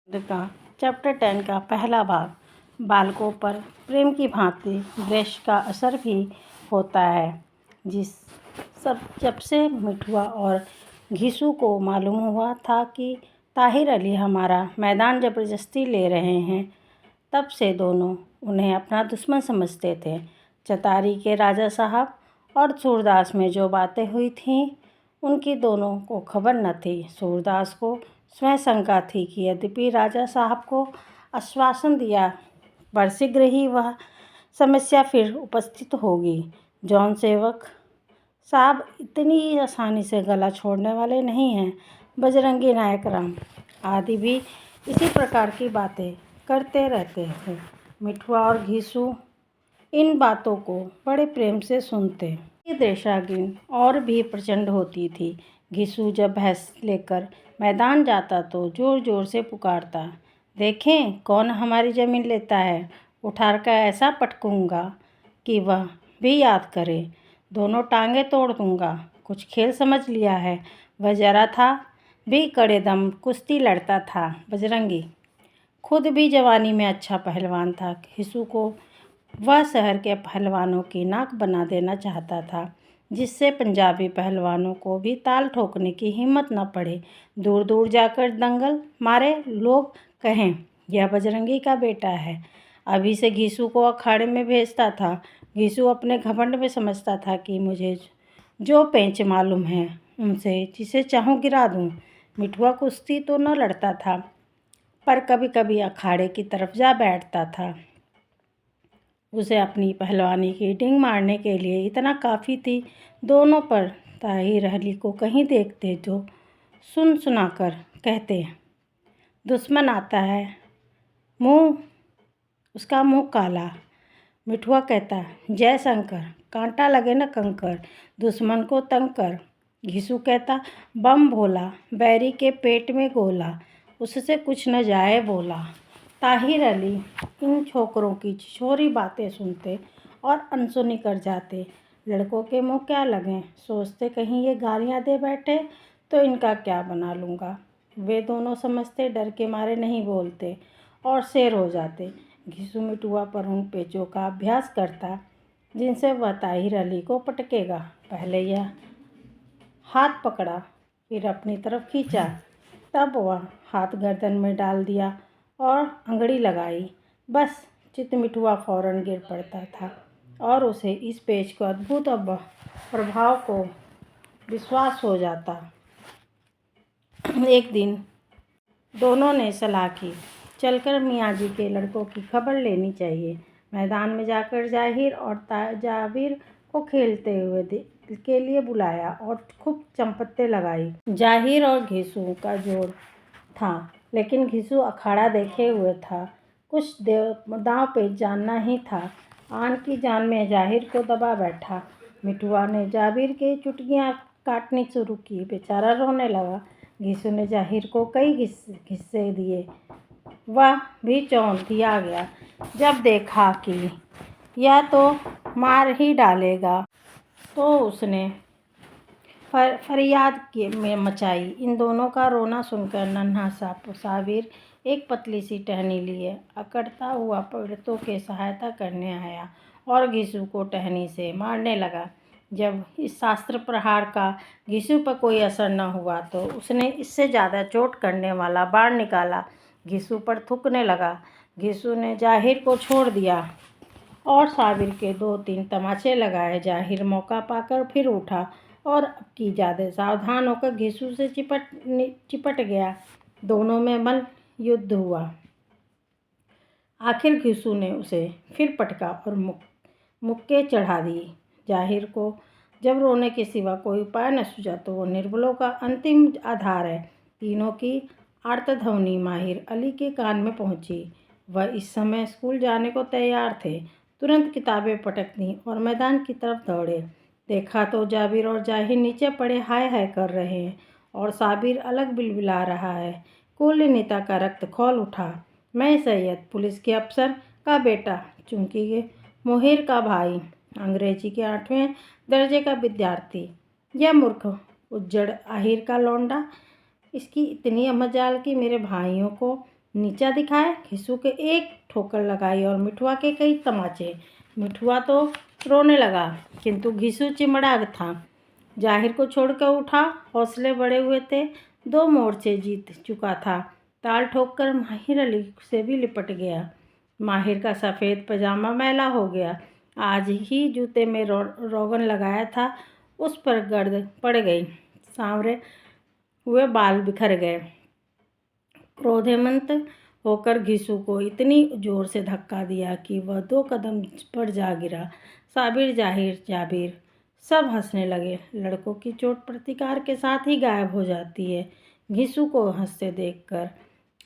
का चैप्टर 10 का पहला भाग। बालकों पर प्रेम की भांति ग्रीष्म का असर भी होता है। जब से मिठुआ और घीसू को मालूम हुआ था कि ताहिर अली हमारा मैदान ज़बरदस्ती ले रहे हैं, तब से दोनों उन्हें अपना दुश्मन समझते थे। चतारी के राजा साहब और सूरदास में जो बातें हुई थीं, उनकी दोनों को खबर न थी। सूरदास को स्वयं शंका थी कि यद्यपि राजा साहब को आश्वासन दिया पर शीघ्र ही वह समस्या फिर उपस्थित होगी। जौन सेवक साहब इतनी आसानी से गला छोड़ने वाले नहीं हैं। बजरंगी नायक राम आदि भी इसी प्रकार की बातें करते रहते थे। मिठुआ और घीसू इन बातों को बड़े प्रेम से सुनते। देशागिन और भी प्रचंड होती थी। घीसू जब भैंस लेकर मैदान जाता तो जोर जोर से पुकारता, देखें कौन हमारी ज़मीन लेता है, उठाकर का ऐसा पटकूंगा कि वह भी याद करे, दोनों टांगे तोड़ दूंगा। कुछ खेल समझ लिया है। वह जरा था भी कड़े दम कुश्ती लड़ता था। बजरंगी खुद भी जवानी में अच्छा पहलवान था। घीसू को वह शहर के पहलवानों की नाक बना देना चाहता था, जिससे पंजाबी पहलवानों को भी ताल ठोकने की हिम्मत न पड़े। दूर दूर जाकर दंगल मारे लोग कहें यह बजरंगी का बेटा है। अभी से घीसू को अखाड़े में भेजता था। घीसू अपने घमंड में समझता था कि मुझे जो पेंच मालूम है उनसे जिसे चाहूँ गिरा दूँ। मिठुआ कुश्ती तो न लड़ता था, पर कभी कभी अखाड़े की तरफ जा बैठता था। उसे अपनी पहलवानी की डिंग मारने के लिए इतना काफ़ी थी। दोनों पर ताहिर अली को कहीं देखते तो सुन सुनाकर कहते, दुश्मन आता है, उसका मुंह काला। मिठुआ कहता, जय शंकर, कांटा लगे न कंकर, दुश्मन को तंग कर। घीसू कहता, बम भोला, बैरी के पेट में गोला, उससे कुछ न जाए बोला। ताहिर अली इन छोकरों की छिछोरी बातें सुनते और अनसुनी कर जाते। लड़कों के मुंह क्या लगें, सोचते कहीं ये गालियां दे बैठे तो इनका क्या बना लूँगा। वे दोनों समझते डर के मारे नहीं बोलते और शेर हो जाते। घीसू मिठुआ पर उन पेचों का अभ्यास करता जिनसे वह ताहिर अली को पटकेगा। पहले यह हाथ पकड़ा, फिर अपनी तरफ खींचा, तब वह हाथ गर्दन में डाल दिया और अंगड़ी लगाई। बस चित मिठुआ फौरन गिर पड़ता था और उसे इस पेच को अद्भुत प्रभाव को विश्वास हो जाता। एक दिन दोनों ने सलाह की, चलकर मियाँ जी के लड़कों की खबर लेनी चाहिए। मैदान में जाकर जाहिर और जाबिर को खेलते हुए के लिए बुलाया और खूब चंपत्ते लगाई। जाहिर और घीसू का जोड़ था, लेकिन घीसू अखाड़ा देखे हुए था। कुछ दांव पेच जानना ही था। आन की जान में जाहिर को दबा बैठा। मिठुआ ने जाबिर की चुटकियां काटनी शुरू की। बेचारा रोने लगा। घीसू ने जाहिर को कई घिस्से दिए। वह भी चौंध दिया गया जब देखा कि यह तो मार ही डालेगा, तो उसने फरियाद में मचाई। इन दोनों का रोना सुनकर नन्हा सा साबिर एक पतली सी टहनी लिए अकड़ता हुआ पीड़ितों के सहायता करने आया और घीसू को टहनी से मारने लगा। जब इस शास्त्र प्रहार का घीसू पर कोई असर न हुआ तो उसने इससे ज़्यादा चोट करने वाला बाण निकाला। घीसू पर थूकने लगा। घीसू ने जाहिर को छोड़ दिया और साबिर के 2-3 तमाचे लगाए। जाहिर मौका पाकर फिर उठा और अब की ज़्यादा सावधान होकर घीसू से चिपट गया। दोनों में मन युद्ध हुआ। आखिर घीसू ने उसे फिर पटका और मुक्के चढ़ा दी। जाहिर को जब रोने के सिवा कोई उपाय न सूझा तो वो निर्बलों का अंतिम आधार है। तीनों की आर्तध्वनि माहिर अली के कान में पहुंची। वह इस समय स्कूल जाने को तैयार थे। तुरंत किताबें पटक दी और मैदान की तरफ दौड़े। देखा तो जाबिर और जाहिर नीचे पड़े हाय हाय कर रहे हैं और साबिर अलग बिलबिला रहा है। कुल नेता का रक्त खौल उठा। मैं सैयद, पुलिस के अफसर का बेटा, चूंकि के मोहिर का भाई, अंग्रेजी के 8वें दर्जे का विद्यार्थी, यह मूर्ख उज्जड़ आहिर का लौंडा, इसकी इतनी मजाल कि मेरे भाइयों को नीचा दिखाए। घिसू के एक ठोकर लगाई और मिठुआ के कई तमाचे। मिठुआ तो रोने लगा, किंतु घिसू चिमड़ा था। जाहिर को छोड़कर उठा, हौसले बढ़े हुए थे, 2 मोर्चे जीत चुका था। ताल ठोककर माहिर अली से भी लिपट गया। माहिर का सफ़ेद पजामा मैला हो गया। आज ही जूते में रोगन लगाया था, उस पर गर्द पड़ गई। सांवरे हुए बाल बिखर गए। क्रोधमंत होकर घिसू को इतनी जोर से धक्का दिया कि वह 2 कदम पर जा गिरा। साबिर, जाहिर, जाबिर सब हंसने लगे। लड़कों की चोट प्रतिकार के साथ ही गायब हो जाती है। घिसू को हंसते देखकर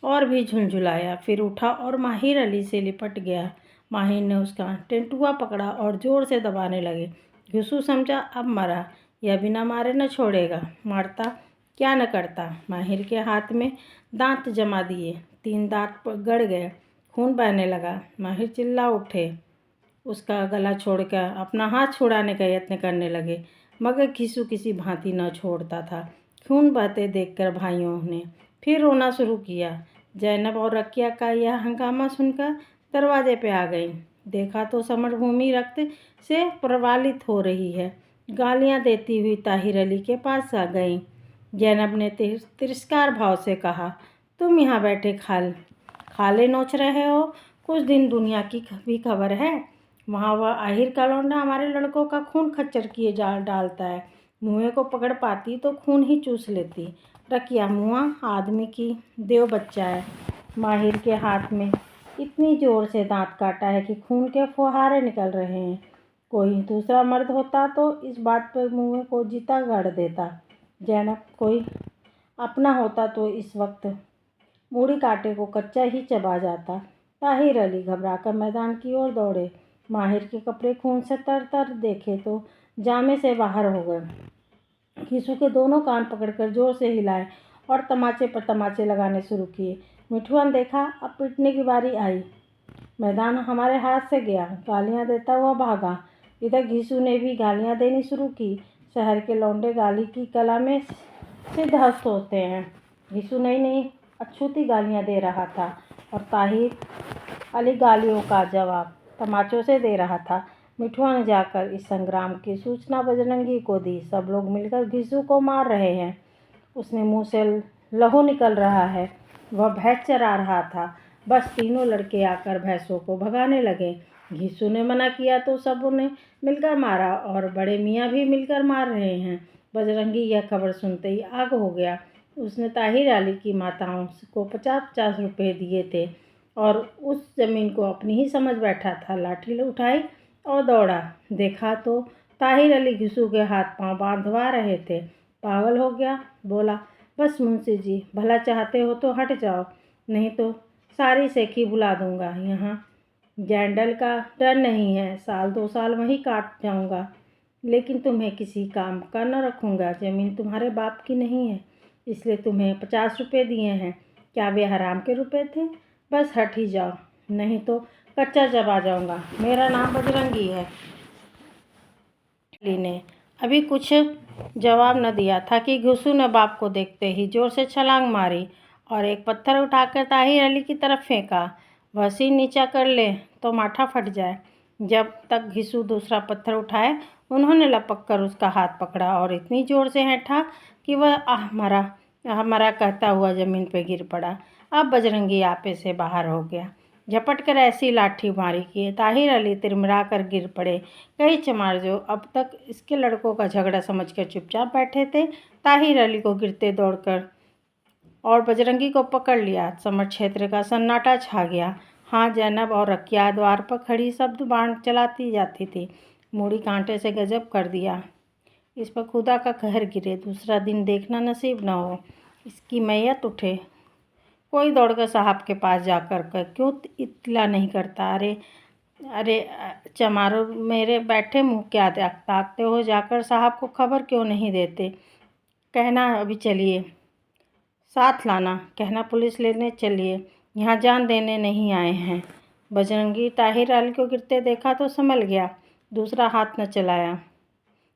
और भी झुंझुलाया, फिर उठा और माहिर अली से लिपट गया। माहिर ने उसका टेंटुआ पकड़ा और जोर से दबाने लगे। घिसू समझा अब मरा, यह बिना मारे न छोड़ेगा। मारता क्या न करता। माहिर के हाथ में दांत जमा दिए, 3 दांत गड़ गए, खून बहने लगा। माहिर चिल्ला उठे, उसका गला छोड़कर अपना हाथ छुड़ाने का यत्न करने लगे, मगर घिसू किसी भांति न छोड़ता था। खून बहते देखकर भाइयों ने फिर रोना शुरू किया। जैनब और रकिया का यह हंगामा सुनकर दरवाजे पे आ गई। देखा तो समरभूमि रक्त से प्रवालित हो रही है। गालियां देती हुई ताहिर अली के पास आ गई। जैनब ने तिरस्कार भाव से कहा, तुम यहाँ बैठे खाले नोच रहे हो, कुछ दिन दुनिया की भी खबर है। वहाँ वह आहिर का लौंडा हमारे लड़कों का खून खच्चर किए डालता है। मुँह को पकड़ पाती तो खून ही चूस लेती। रकिया मुआ आदमी की देव बच्चा है। माहिर के हाथ में इतनी जोर से दांत काटा है कि खून के फुहारे निकल रहे हैं। कोई दूसरा मर्द होता तो इस बात पर मुँह को जीता गाड़ देता। जैनब कोई अपना होता तो इस वक्त मूड़ी कांटे को कच्चा ही चबा जाता। ताहिर अली घबराकर मैदान की ओर दौड़े। माहिर के कपड़े खून से तर देखे तो जामे से बाहर हो गए। घिसू के दोनों कान पकड़कर जोर से हिलाए और तमाचे पर तमाचे लगाने शुरू किए। मिठुआ ने देखा, अब पीटने की बारी आई। मैदान हमारे हाथ से गया। गालियां देता हुआ भागा। इधर घिसू ने भी गालियां देनी शुरू की। शहर के लौंडे गाली की कला में सिद्धहस्त होते हैं। घिसू नई अछूती गालियां दे रहा था और ताहिर अली गालियों का जवाब तमाचों से दे रहा था। मिठुआ ने जाकर इस संग्राम की सूचना बजरंगी को दी। सब लोग मिलकर घिसू को मार रहे हैं। उसने मुंह से लहू निकल रहा है। वह भैंस चरा रहा था। बस तीनों लड़के आकर भैंसों को भगाने लगे। घिसू ने मना किया तो सबों ने मिलकर मारा और बड़े मियाँ भी मिलकर मार रहे हैं। बजरंगी यह खबर सुनते ही आग हो गया। उसने ताहिर अली की माताओं को 50-50 रुपये दिए थे और उस ज़मीन को अपनी ही समझ बैठा था। लाठी उठाई और दौड़ा। देखा तो ताहिर अली घिसू के हाथ पांव बांधवा रहे थे। पागल हो गया। बोला, बस मुंशी जी, भला चाहते हो तो हट जाओ, नहीं तो सारी सेखी बुला दूंगा। यहाँ जैंडल का डर नहीं है, 1-2 साल वहीं काट जाऊंगा, लेकिन तुम्हें किसी काम का न रखूंगा। ज़मीन तुम्हारे बाप की नहीं है, इसलिए तुम्हें 50 रुपये दिए हैं। क्या वे हराम के रुपए थे? बस हट ही जाओ, नहीं तो कच्चा चबा जाऊंगा। मेरा नाम बजरंगी है। अली ने अभी कुछ जवाब न दिया था कि घिसू ने बाप को देखते ही जोर से छलांग मारी और एक पत्थर उठाकर ताहिर अली की तरफ फेंका। वह सिर नीचा कर ले तो माथा फट जाए। जब तक घिसू दूसरा पत्थर उठाए, उन्होंने लपक कर उसका हाथ पकड़ा और इतनी जोर से हेंठा कि वह आह मरा कहता हुआ ज़मीन पर गिर पड़ा। अब बजरंगी आपे से बाहर हो गया। झपट कर ऐसी लाठी मारी कि ताहिर अली तिरमिरा कर गिर पड़े। कई चमार जो अब तक इसके लड़कों का झगड़ा समझकर चुपचाप बैठे थे, ताहिर अली को गिरते दौड़कर और बजरंगी को पकड़ लिया। समर क्षेत्र का सन्नाटा छा गया। हाँ, जैनब और रकिया द्वार पर खड़ी शब्द बाण चलाती जाती थी। मूड़ी कांटे से गजब कर दिया। इस पर खुदा का कहर गिरे, दूसरा दिन देखना नसीब न हो, इसकी मैयत उठे। कोई दौड़कर साहब के पास जाकर क्यों इत्तला नहीं करता? अरे चमारो, मेरे बैठे मुँह क्या ताकते हो? जाकर साहब को खबर क्यों नहीं देते? कहना अभी चलिए, साथ लाना, कहना पुलिस लेने चलिए, यहाँ जान देने नहीं आए हैं। बजरंगी ताहिर अली को गिरते देखा तो संभल गया, दूसरा हाथ न चलाया।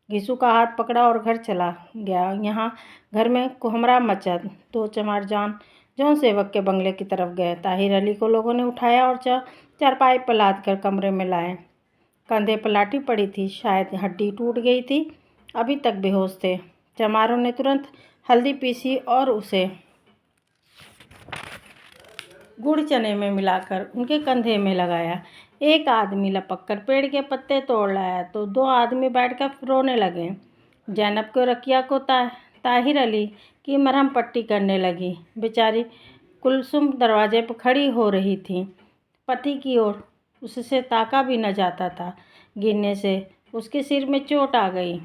घिसू का हाथ पकड़ा और घर चला गया। यहाँ घर में कोहमरा मचा। 2 चमार जान जॉन सेवक के बंगले की तरफ गए। ताहिर अली को लोगों ने उठाया और चारपाई पर लाद कर कमरे में लाए। कंधे पर लाठी पड़ी थी, शायद हड्डी टूट गई थी। अभी तक बेहोश थे। चमारों ने तुरंत हल्दी पीसी और उसे गुड़ चने में मिलाकर उनके कंधे में लगाया। एक आदमी लपक कर पेड़ के पत्ते तोड़ लाया तो 2 आदमी बैठकर रोने लगे। जैनब को रकिया को ताहिर अली की मरहम पट्टी करने लगी। बेचारी कुलसुम दरवाजे पर खड़ी हो रही थी। पति की ओर उससे ताका भी न जाता था। गिरने से उसके सिर में चोट आ गई।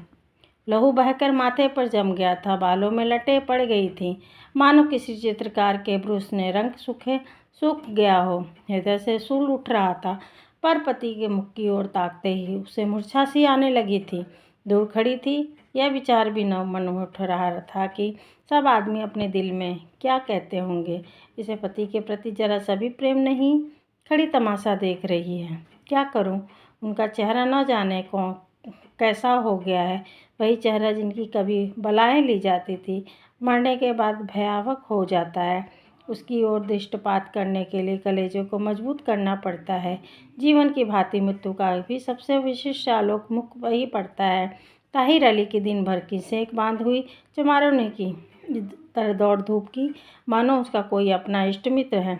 लहू बहकर माथे पर जम गया था। बालों में लटें पड़ गई थीं, मानो किसी चित्रकार के ब्रश ने रंग सूख गया हो। हृदय से सूल उठ रहा था, पर पति के मुख की ओर ताकते ही उसे मूर्छा सी आने लगी थी। दूर खड़ी थी, यह विचार भी न मन में उठ रहा था कि सब आदमी अपने दिल में क्या कहते होंगे। इसे पति के प्रति जरा सा भी प्रेम नहीं। खड़ी तमाशा देख रही है। क्या करूं? उनका चेहरा न जाने कौन कैसा हो गया है। वही चेहरा जिनकी कभी बलाएं ली जाती थी, मरने के बाद भयावह हो जाता है। उसकी ओर दृष्टिपात करने के लिए कलेजों को मजबूत करना पड़ता है। जीवन की भांति मृत्यु का भी सबसे विशिष्ट आलोक मुख वही पड़ता है। ताहिर अली की दिन भर की सेक बांध हुई चमारों ने की तरह दौड़ धूप की, मानो उसका कोई अपना इष्ट मित्र है।